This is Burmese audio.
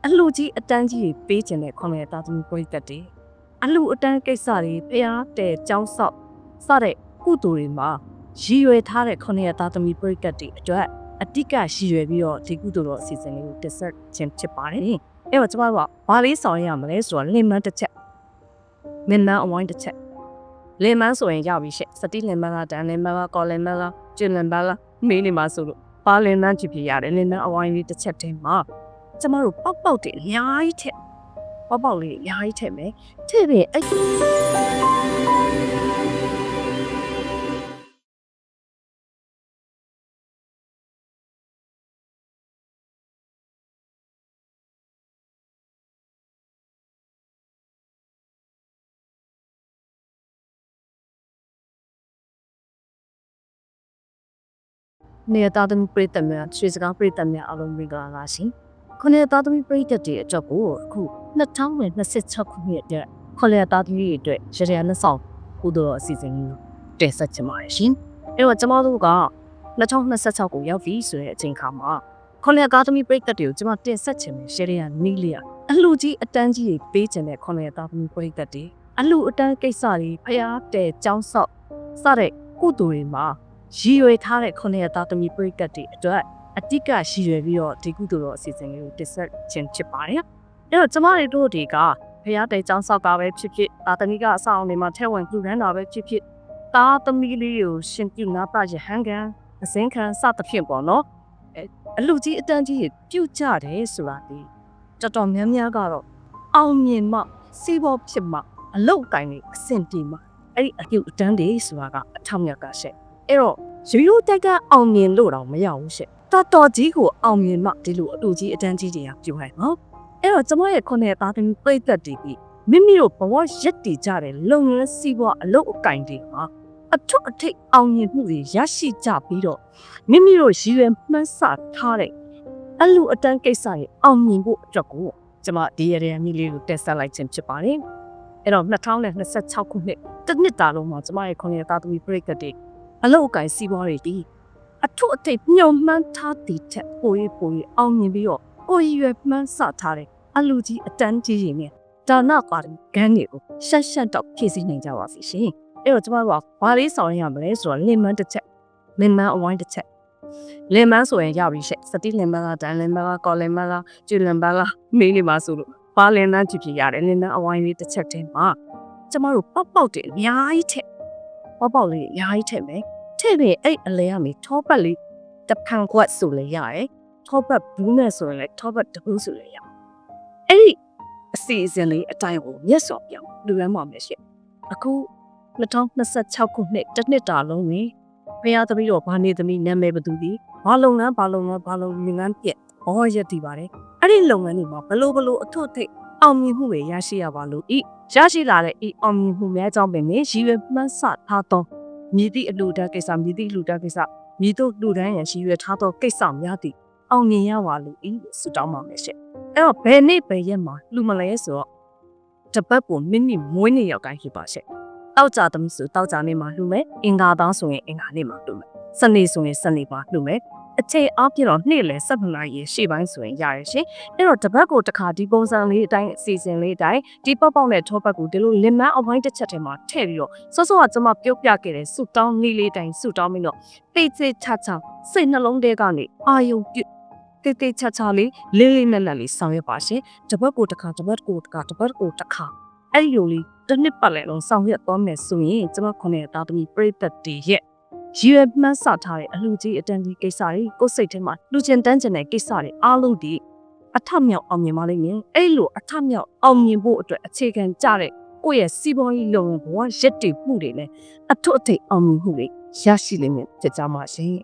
အလှကြီးအတန်းကြီးပေးခြင်းနဲ့ခွန်ရဲ့တာသမီပရိသတ်တွေအလှအတန်းကိစ္စတွေဖျားတဲ့ကြောင်းဆောက်စတဲ့ကုသိုလ်တွေမှာရည်ရွယ်ထားတဲ့ခွန်ရဲ့တာသမီပရိသတ်တွေအတွက်အတိကရည်ရွယ်ပြီးတော့ဒီကုသိုလ်တော်အစီအစဉ်လေးကိုတက်ဆက်ခြင်းဖြစ်ပါတယ်။အဲ့တော့ကျွန်တော်ကဘာလေးဆောင်ရမလဲဆိုတော့လင်မန်းတစ်ချက်မင်းနာအဝိုင်းတစ်ချက်လင်မန်းဆိုရင်ရပြီရှင့်စတိလင်မန်းလားတန်လင်မန်းလားကော်လင်မန်းလားကျွလင်မန်းလားမေးနေမှာဆိုလို့ဘာလင်မန်းကြည့်ပြရတယ်လင်မန်းအဝိုင်းလေးတစ်ချက်တည်းမှာကျမတို့ပေါက်တွေအများကြီးထက်ပေါက်လေးအများကြီးထက်မယ်ထည့်ပြီးအဲ့နေသားသမီးပရိသတ်များရွှေစကားပရိသတ်များအားလုံးမင်္ဂလာပါရှင်။ခုနှစ်သားသမီးပရိသတ်တွေအတွက်ကိုအခု2026ခုနှစ်အတွက်ခုနှစ်သားသမီးတွေအတွက်ရရနှစ်ဆောင်ကုသိုလ်အစီအစဉ်ကိုတင်ဆက်ချင်ပါတယ်ရှင်။အဲ့တော့ကျမတို့က2026ကိုရောက်ပြီဆိုတဲ့အချိန်ခါမှာခုနှစ်သားသမီးပရိသတ်တွေကိုကျမတင်ဆက်ချင်တယ်ရှယ်ရနီးလေးအလှကြီးအတန်းကြီးပေးချင်တဲ့ခုနှစ်သားသမီးပရိသတ်တွေအလှအတန်းကိစ္စတွေဖျားတဲ့ကြောင်းဆောက်စတဲ့ကုသိုလ်တွေမှာရည်ရွယ်ထားတဲ့ခုနှစ်သားသမီးပရိသတ်တွေအတွက်အတိကရည်ရွယ်ပြီးတော့ဒီကုသိုလ်တော်အစီအစဉ်လေးကိုတက်ဆက်ခြင်းဖြစ်ပါတယ်။အဲ့တော့ကျမတို့တွေကဖျားတဲ့ကြောင်းဆောက်တာပဲဖြစ်ဖြစ်သားသမီးကအဆောင်တွေမှာထဲဝင်ပြုရန်တာပဲဖြစ်ဖြစ်သားသမီးလေးကိုရှင်ပြုနာပါရဟန်းကန်အစင်းခံစသဖြင့်ပေါ့နော်။အလှကြီးအတန်းကြီးပြုတ်ကြတယ်ဆိုတာဒီတော်တော်များများကတော့အောင်မြင်မှစီးပွားဖြစ်မှအလုတ်တိုင်းလေးအဆင်ပြေမှအဲ့ဒီအပြုတ်အတန်းတွေဆိုတာကအထောက်မြတ်ကရှက်အဲ့တော့ရိုးတက်ကအောင်မြင်လို့တော့မရဘူးရှင့်တော်ကြီးကိုအောင်မြင်မှဒီလိုအတူကြီးအတန်းကြီးတွေကပြောဟဲ့နော်အဲ့တော့ကျမရဲ့ခုနှစ်သားသမီးပြိသက်တွေပြီးမိမိတို့ဘဝရက်တည်ကြတဲ့လုံငန်းစီးပွားအလုပ်အကင်တွေမှာအထွတ်အထိပ်အောင်မြင်မှုတွေရရှိကြပြီးတော့မိမိတို့ရည်ရွယ်မှန်းဆထားတဲ့အလူအတန်းကိစ္စတွေအောင်မြင်ဖို့အတွက်ကိုကျမဒီရတဲ့မိလေးကိုတက်ဆက်လိုက်ခြင်းဖြစ်ပါတယ်အဲ့တော့2026ခုနှစ်တစ်နှစ်တာလုံးမှာကျမရဲ့ခုနှစ်သားသမီးပြိသက်တွေအလောက်အကင်စီးပွားတွေဒီအထွတ်အထိပ်ညှော်မှန်းထားတဲ့ချက်ပိုရေးအောင်မြင်ပြီးတော့ကိုယ်ရွယ်မှန်းဆထားတဲ့အလူကြီးအတန်းကြီးတွေနဲ့ဒါနပါရဂန်းတွေကိုရှက်တော့ဖြည့်ဆည်းနိုင်ကြပါစီရှင်အဲ့တော့ကျမတို့ကဘာလေးဆောင်ရမလဲဆိုတော့လင်မန်းတစ်ချက်လင်မန်းအဝိုင်းတစ်ချက်လင်မန်းဆိုရင်ရပြီရှက်စတိလင်မန်းလားတန်လင်မန်းလားကော်လင်မန်းလားကျွလင်မန်းလားမေးနေပါဆိုလို့ဘာလင်မန်းကြည့်ပြရတယ်လင်မန်းအဝိုင်းလေးတစ်ချက်တည်းမှာကျမတို့ပေါက်တွေအများကြီးထက်ပေါက်လေးအများကြီးထက်မယ်ထည့်ပြီးအဲ့အလဲရမယ်ထောပတ်လေးတဖန်ခွက်ဆိုလဲရတယ်ထောပတ်ဘူးနဲ့ဆိုရင်လည်းထောပတ်တဘူးဆိုလဲရအဲ့ဒီအစီအစဉ်လေးအတိုင်းကိုမျက်စောပြောင်းလူရမ်းပါမယ်ရှင့်အခု2026ခုနှစ်တစ်နှစ်တာလုံးတွင်ဖရာသမီးတော်ဘာနေသမီးနာမည်ဘသူဒီဘာလုပ်ငန်းပြက်ဘောရက်တည်ပါတယ်အဲ့ဒီလုပ်ငန်းတွေမှာဘလို့အထွတ်ထိပ်အောင်မြင်မှုတွေရရှိရပါလို့ရရှိလာတဲ့အောင်မြင်မှုများကြောင့်ပင်ရည်ရွယ်မှန်းဆထားသောမြည်သည့်အလူတန်းကိစ္စမြည်သည့်လူတန်းကိစ္စမြည်တို့လူတန်းရရှိရွယ်ထားသောကိစ္စများသည့်အောင်မြင်ရပါလို့ဆုတောင်းပါမယ်ရှင့်အဲ့တော့ဘယ်နေ့ဘယ်ရက်မှာလူမလဲဆိုတော့တပတ်ကိုမိမိမွေးနေ့ရောက်တိုင်းဖြစ်ပါရှင့်တောက်ကြသမီးဆိုတောက်ကြနေ့မှာလူမယ်အင်္ဂါသားဆိုရင်အင်္ဂါနေ့မှာလူမယ်စနေဆိုရင်စနေမှာလူမယ်အချိန်အားဖြင့်တော့နေ့လယ်7 နာရီရှေ့ပိုင်းဆိုရင်ရရရှင်အဲ့တော့တပတ်ကိုတစ်ခါဒီပုံစံလေးအတိုင်းအစီအစဉ်လေးအတိုင်းဒီပေါက်နဲ့ထောပတ်ကိုဒီလိုလင်မန်းအဝိုင်းတစ်ချက်ထဲမှာထည့်ပြီးတော့စောကကျွန်မပြုတ်ပြခဲ့တဲ့ဆူတောင်းနေ့လေးတိုင်းဆူတောင်းပြီးတော့တိတ်ချစိတ်နှလုံးထဲကနေအာယုံပြုတ်တိတ်ချလေးလေးနက်လေးဆောင်ရွက်ပါရှင်တပတ်ကိုတစ်ခါအဲ့ဒီလိုလေးတစ်နှစ်ပတ်လည်လုံးဆောင်ရွက်သွားမယ်ဆိုရင်ကျွန်မခုနှစ်သားသမီးပြိသက်တည်ရဲ့ရည်ရွယ်မှန်းဆထားတဲ့အလှကြီးအတန်းကြီးကိစ္စတွေကိုစိတ်ထဲမှာလူချင်းတန်းကျင်တဲ့ကိစ္စတွေအားလုံးဒီအထမြောက်အောင်မြင်ပါလိမ့်မယ်အဲ့လိုအထမြောက်အောင်မြင်ဖို့အတွက်အခြေခံကြတဲ့ကိုယ့်ရဲ့စီးပွားရေးလုပ်ငန်းဘဝရက်တည်မှုတွေနဲ့အထွတ်အထိပ်အောင်မြင်မှုတွေရရှိလိမ့်မယ်ကြကြပါရှင်